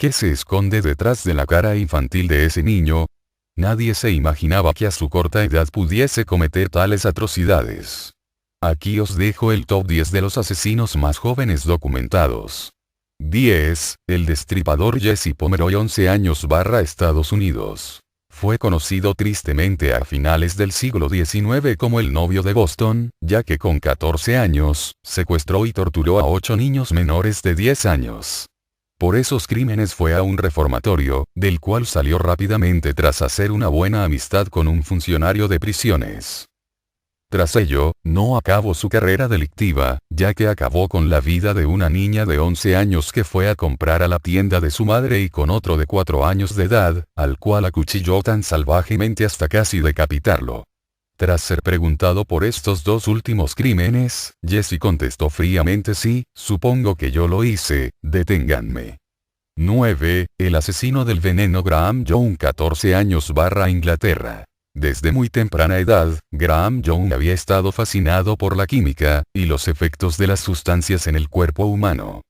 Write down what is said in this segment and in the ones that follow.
¿Qué se esconde detrás de la cara infantil de ese niño? Nadie se imaginaba que a su corta edad pudiese cometer tales atrocidades. Aquí os dejo el top 10 de los asesinos más jóvenes documentados. 10. El destripador Jesse Pomeroy, 11 años, Estados Unidos. Fue conocido tristemente a finales del siglo XIX como el novio de Boston, ya que con 14 años, secuestró y torturó a 8 niños menores de 10 años. Por esos crímenes fue a un reformatorio, del cual salió rápidamente tras hacer una buena amistad con un funcionario de prisiones. Tras ello, no acabó su carrera delictiva, ya que acabó con la vida de una niña de 11 años que fue a comprar a la tienda de su madre y con otro de 4 años de edad, al cual acuchilló tan salvajemente hasta casi decapitarlo. Tras ser preguntado por estos dos últimos crímenes, Jesse contestó fríamente: sí, supongo que yo lo hice, deténganme. 9. El asesino del veneno Graham Young, 14 años, Inglaterra. Desde muy temprana edad, Graham Young había estado fascinado por la química, y los efectos de las sustancias en el cuerpo humano.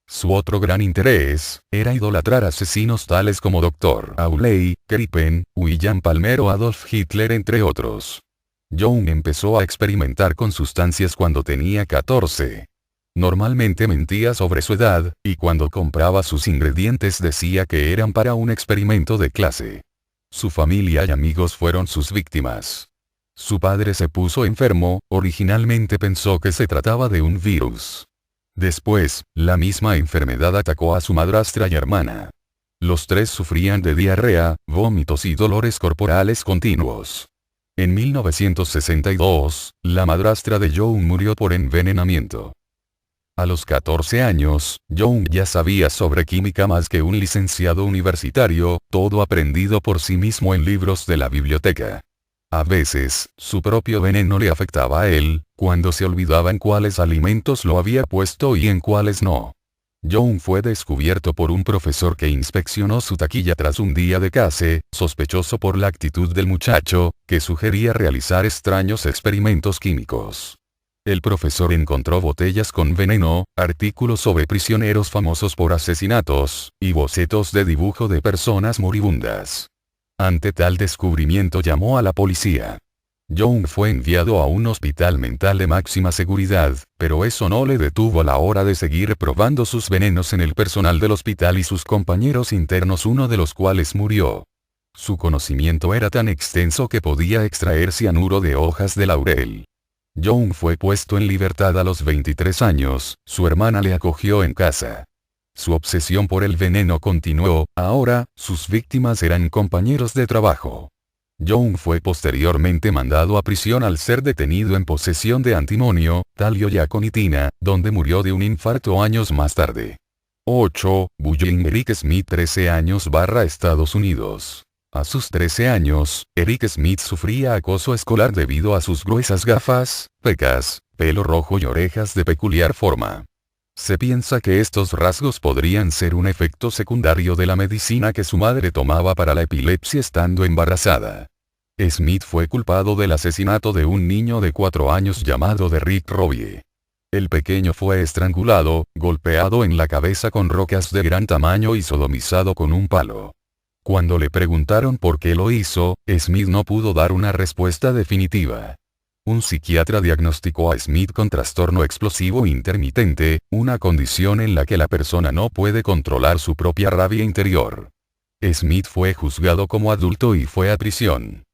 Su otro gran interés, era idolatrar asesinos tales como Dr. Auley, Crippen, William Palmer o Adolf Hitler, entre otros. Young empezó a experimentar con sustancias cuando tenía 14. Normalmente mentía sobre su edad, y cuando compraba sus ingredientes decía que eran para un experimento de clase. Su familia y amigos fueron sus víctimas. Su padre se puso enfermo, originalmente pensó que se trataba de un virus. Después, la misma enfermedad atacó a su madrastra y hermana. Los tres sufrían de diarrea, vómitos y dolores corporales continuos. En 1962, la madrastra de Young murió por envenenamiento. A los 14 años, Young ya sabía sobre química más que un licenciado universitario, todo aprendido por sí mismo en libros de la biblioteca. A veces, su propio veneno le afectaba a él, cuando se olvidaba en cuáles alimentos lo había puesto y en cuáles no. Young fue descubierto por un profesor que inspeccionó su taquilla tras un día de clase, sospechoso por la actitud del muchacho, que sugería realizar extraños experimentos químicos. El profesor encontró botellas con veneno, artículos sobre prisioneros famosos por asesinatos, y bocetos de dibujo de personas moribundas. Ante tal descubrimiento llamó a la policía. Young fue enviado a un hospital mental de máxima seguridad, pero eso no le detuvo a la hora de seguir probando sus venenos en el personal del hospital y sus compañeros internos, uno de los cuales murió. Su conocimiento era tan extenso que podía extraer cianuro de hojas de laurel. Young fue puesto en libertad a los 23 años, su hermana le acogió en casa. Su obsesión por el veneno continuó, ahora, sus víctimas eran compañeros de trabajo. Young fue posteriormente mandado a prisión al ser detenido en posesión de antimonio, talio y aconitina, donde murió de un infarto años más tarde. 8. Bullying Eric Smith, 13 años, Estados Unidos. A sus 13 años, Eric Smith sufría acoso escolar debido a sus gruesas gafas, pecas, pelo rojo y orejas de peculiar forma. Se piensa que estos rasgos podrían ser un efecto secundario de la medicina que su madre tomaba para la epilepsia estando embarazada. Smith fue culpado del asesinato de un niño de 4 años llamado Derrick Robbie. El pequeño fue estrangulado, golpeado en la cabeza con rocas de gran tamaño y sodomizado con un palo. Cuando le preguntaron por qué lo hizo, Smith no pudo dar una respuesta definitiva. Un psiquiatra diagnosticó a Smith con trastorno explosivo intermitente, una condición en la que la persona no puede controlar su propia rabia interior. Smith fue juzgado como adulto y fue a prisión.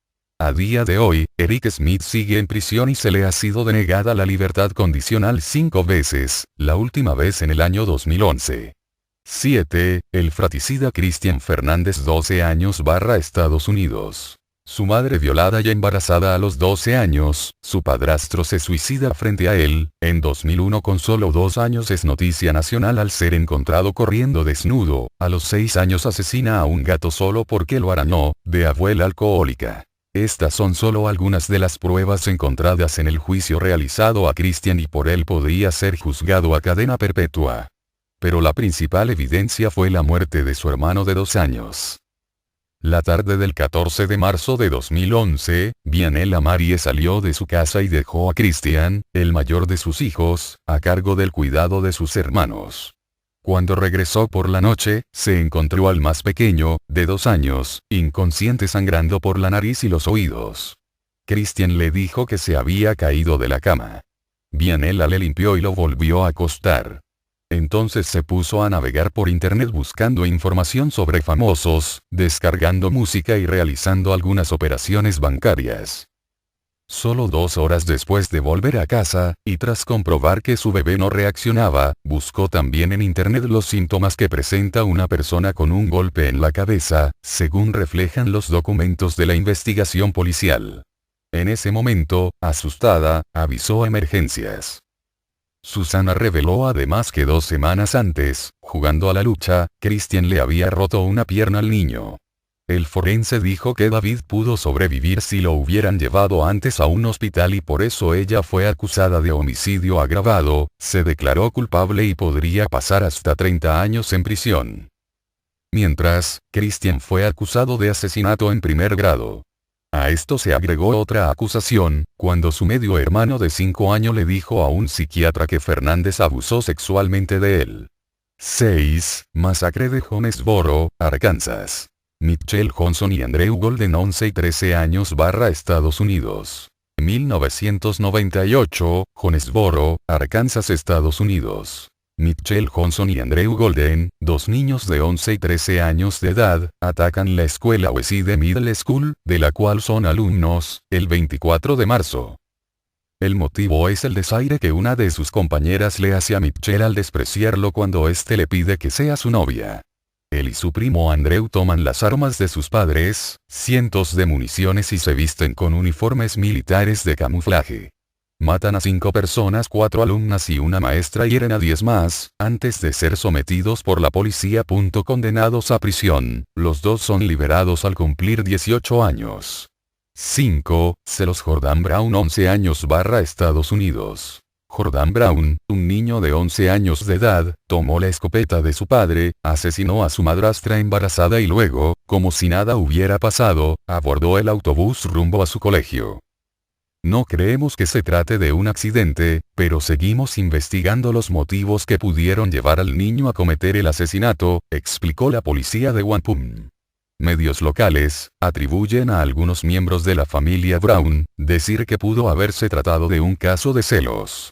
A día de hoy, Eric Smith sigue en prisión y se le ha sido denegada la libertad condicional 5 veces, la última vez en el año 2011. 7. El fratricida Christian Fernández, 12 años, Estados Unidos. Su madre violada y embarazada a los 12 años, su padrastro se suicida frente a él, en 2001 con solo 2 años es noticia nacional al ser encontrado corriendo desnudo, a los 6 años asesina a un gato solo porque lo arañó, de abuela alcohólica. Estas son solo algunas de las pruebas encontradas en el juicio realizado a Christian y por él podría ser juzgado a cadena perpetua. Pero la principal evidencia fue la muerte de su hermano de 2 años. La tarde del 14 de marzo de 2011, Vianela Marie salió de su casa y dejó a Christian, el mayor de sus hijos, a cargo del cuidado de sus hermanos. Cuando regresó por la noche, se encontró al más pequeño, de 2 años, inconsciente, sangrando por la nariz y los oídos. Christian le dijo que se había caído de la cama. Vianela le limpió y lo volvió a acostar. Entonces se puso a navegar por internet buscando información sobre famosos, descargando música y realizando algunas operaciones bancarias. Solo 2 horas después de volver a casa, y tras comprobar que su bebé no reaccionaba, buscó también en internet los síntomas que presenta una persona con un golpe en la cabeza, según reflejan los documentos de la investigación policial. En ese momento, asustada, avisó a emergencias. Susana reveló además que 2 semanas antes, jugando a la lucha, Christian le había roto una pierna al niño. El forense dijo que David pudo sobrevivir si lo hubieran llevado antes a un hospital y por eso ella fue acusada de homicidio agravado, se declaró culpable y podría pasar hasta 30 años en prisión. Mientras, Christian fue acusado de asesinato en primer grado. A esto se agregó otra acusación, cuando su medio hermano de 5 años le dijo a un psiquiatra que Fernández abusó sexualmente de él. 6. Masacre de Jonesboro, Arkansas. Mitchell Johnson y Andrew Golden 11 y 13 años Estados Unidos. 1998, Jonesboro, Arkansas, Estados Unidos. Mitchell Johnson y Andrew Golden, 2 niños de 11 y 13 años de edad, atacan la escuela Westside Middle School, de la cual son alumnos, el 24 de marzo. El motivo es el desaire que una de sus compañeras le hace a Mitchell al despreciarlo cuando éste le pide que sea su novia. Él y su primo Andrew toman las armas de sus padres, cientos de municiones y se visten con uniformes militares de camuflaje. Matan a 5 personas, 4 alumnas y una maestra, y hieren a 10 más, antes de ser sometidos por la policía. Condenados a prisión, los 2 son liberados al cumplir 18 años. 5. Celos Jordan Brown 11 años Estados Unidos. Jordan Brown, un niño de 11 años de edad, tomó la escopeta de su padre, asesinó a su madrastra embarazada y luego, como si nada hubiera pasado, abordó el autobús rumbo a su colegio. No creemos que se trate de un accidente, pero seguimos investigando los motivos que pudieron llevar al niño a cometer el asesinato, explicó la policía de Wampum. Medios locales atribuyen a algunos miembros de la familia Brown decir que pudo haberse tratado de un caso de celos.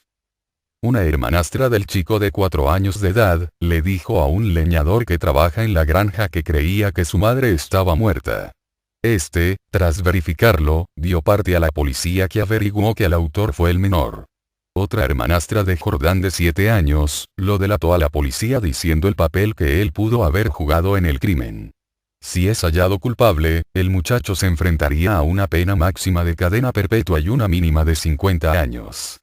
Una hermanastra del chico de 4 años de edad le dijo a un leñador que trabaja en la granja que creía que su madre estaba muerta. Este, tras verificarlo, dio parte a la policía, que averiguó que el autor fue el menor. Otra hermanastra de Jordan de 7 años, lo delató a la policía diciendo el papel que él pudo haber jugado en el crimen. Si es hallado culpable, el muchacho se enfrentaría a una pena máxima de cadena perpetua y una mínima de 50 años.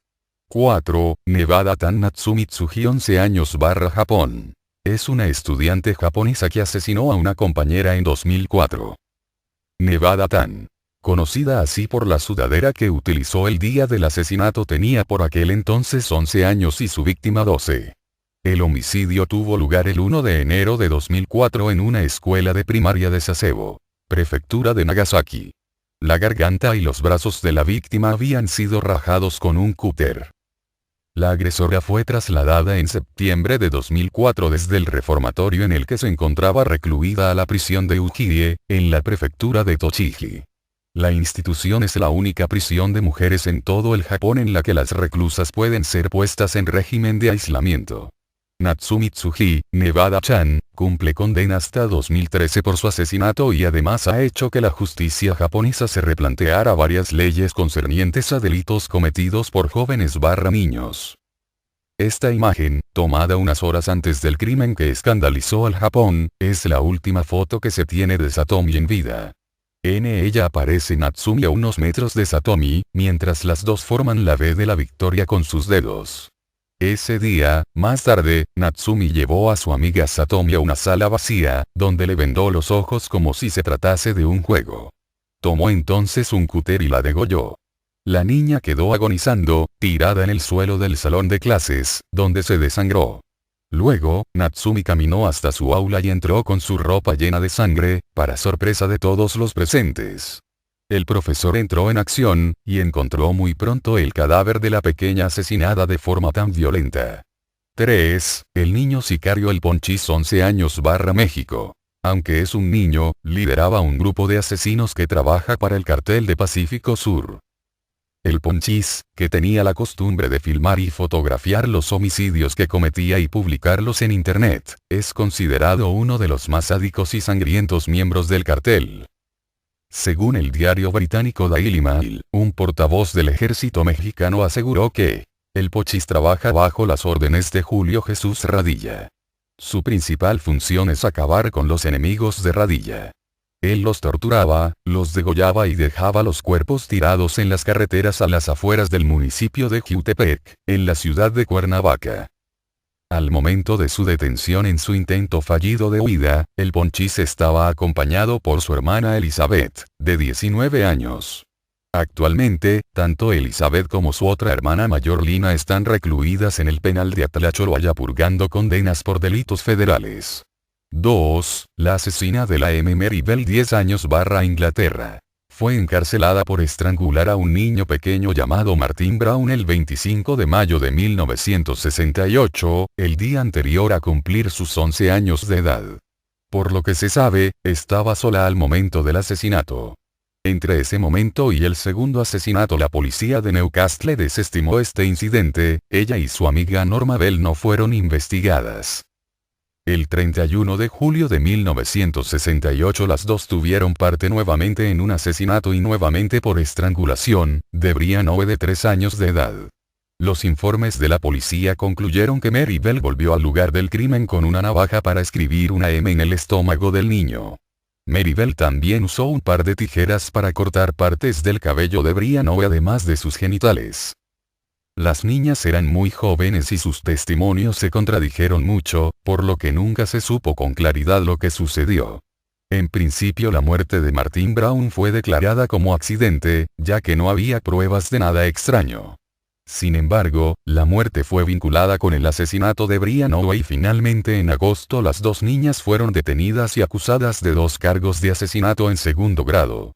4. Nevada Tan Natsumi Tsuji 11 años Japón. Es una estudiante japonesa que asesinó a una compañera en 2004. Nevada Tan, conocida así por la sudadera que utilizó el día del asesinato, tenía por aquel entonces 11 años y su víctima 12. El homicidio tuvo lugar el 1 de enero de 2004 en una escuela de primaria de Sasebo, prefectura de Nagasaki. La garganta y los brazos de la víctima habían sido rajados con un cúter. La agresora fue trasladada en septiembre de 2004 desde el reformatorio en el que se encontraba recluida a la prisión de Ujiie, en la prefectura de Tochigi. La institución es la única prisión de mujeres en todo el Japón en la que las reclusas pueden ser puestas en régimen de aislamiento. Natsumi Tsuji, Nevada-chan, cumple condena hasta 2013 por su asesinato y además ha hecho que la justicia japonesa se replanteara varias leyes concernientes a delitos cometidos por jóvenes/niños. Esta imagen, tomada unas horas antes del crimen que escandalizó al Japón, es la última foto que se tiene de Satomi en vida. En ella aparece Natsumi a unos metros de Satomi, mientras las dos forman la V de la victoria con sus dedos. Ese día, más tarde, Natsumi llevó a su amiga Satomi a una sala vacía, donde le vendó los ojos como si se tratase de un juego. Tomó entonces un cúter y la degolló. La niña quedó agonizando, tirada en el suelo del salón de clases, donde se desangró. Luego, Natsumi caminó hasta su aula y entró con su ropa llena de sangre, para sorpresa de todos los presentes. El profesor entró en acción, y encontró muy pronto el cadáver de la pequeña asesinada de forma tan violenta. 3. El niño sicario El Ponchis 11 años México. Aunque es un niño, lideraba un grupo de asesinos que trabaja para el cartel de Pacífico Sur. El Ponchis, que tenía la costumbre de filmar y fotografiar los homicidios que cometía y publicarlos en internet, es considerado uno de los más sádicos y sangrientos miembros del cartel. Según el diario británico Daily Mail, un portavoz del ejército mexicano aseguró que el Ponchis trabaja bajo las órdenes de Julio Jesús Radilla. Su principal función es acabar con los enemigos de Radilla. Él los torturaba, los degollaba y dejaba los cuerpos tirados en las carreteras a las afueras del municipio de Jiutepec, en la ciudad de Cuernavaca. Al momento de su detención en su intento fallido de huida, el Ponchis estaba acompañado por su hermana Elizabeth, de 19 años. Actualmente, tanto Elizabeth como su otra hermana mayor Lina están recluidas en el penal de Atlacholoaya purgando condenas por delitos federales. 2. La asesina de la M. Maribel 10 años Inglaterra. Fue encarcelada por estrangular a un niño pequeño llamado Martin Brown el 25 de mayo de 1968, el día anterior a cumplir sus 11 años de edad. Por lo que se sabe, estaba sola al momento del asesinato. Entre ese momento y el segundo asesinato la policía de Newcastle desestimó este incidente, ella y su amiga Norma Bell no fueron investigadas. El 31 de julio de 1968 las dos tuvieron parte nuevamente en un asesinato y nuevamente por estrangulación, de Brian Owe de 3 años de edad. Los informes de la policía concluyeron que Maribel volvió al lugar del crimen con una navaja para escribir una M en el estómago del niño. Maribel también usó un par de tijeras para cortar partes del cabello de Brian Owe además de sus genitales. Las niñas eran muy jóvenes y sus testimonios se contradijeron mucho, por lo que nunca se supo con claridad lo que sucedió. En principio la muerte de Martin Brown fue declarada como accidente, ya que no había pruebas de nada extraño. Sin embargo, la muerte fue vinculada con el asesinato de Brian Owe y finalmente en agosto las dos niñas fueron detenidas y acusadas de 2 cargos de asesinato en segundo grado.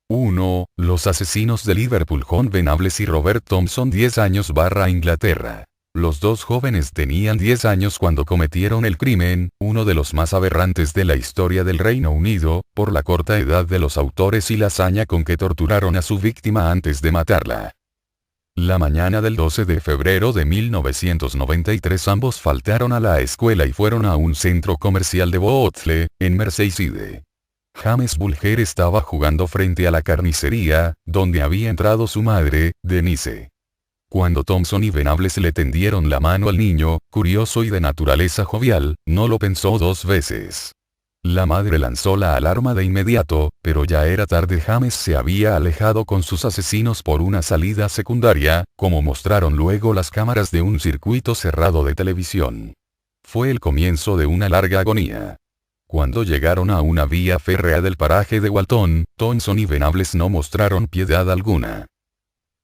1. Los asesinos de Liverpool John Venables y Robert Thompson 10 años Inglaterra. Los dos jóvenes tenían 10 años cuando cometieron el crimen, uno de los más aberrantes de la historia del Reino Unido, por la corta edad de los autores y la hazaña con que torturaron a su víctima antes de matarla. La mañana del 12 de febrero de 1993 ambos faltaron a la escuela y fueron a un centro comercial de Bootle, en Merseyside. James Bulger estaba jugando frente a la carnicería, donde había entrado su madre, Denise. Cuando Thompson y Venables le tendieron la mano al niño, curioso y de naturaleza jovial, no lo pensó 2 veces. La madre lanzó la alarma de inmediato, pero ya era tarde. James se había alejado con sus asesinos por una salida secundaria, como mostraron luego las cámaras de un circuito cerrado de televisión. Fue el comienzo de una larga agonía. Cuando llegaron a una vía férrea del paraje de Walton, Thompson y Venables no mostraron piedad alguna.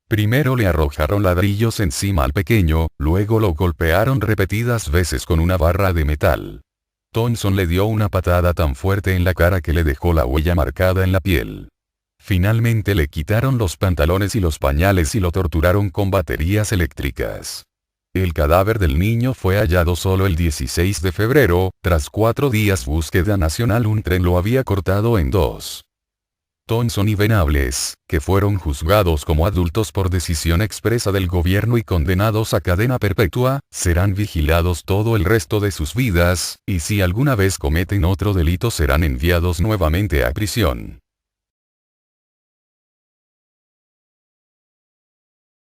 Primero le arrojaron ladrillos encima al pequeño, luego lo golpearon repetidas veces con una barra de metal. Thompson le dio una patada tan fuerte en la cara que le dejó la huella marcada en la piel. Finalmente le quitaron los pantalones y los pañales y lo torturaron con baterías eléctricas. El cadáver del niño fue hallado solo el 16 de febrero, tras 4 días búsqueda nacional. Un tren lo había cortado en 2. Thompson y Venables, que fueron juzgados como adultos por decisión expresa del gobierno y condenados a cadena perpetua, serán vigilados todo el resto de sus vidas, y si alguna vez cometen otro delito serán enviados nuevamente a prisión.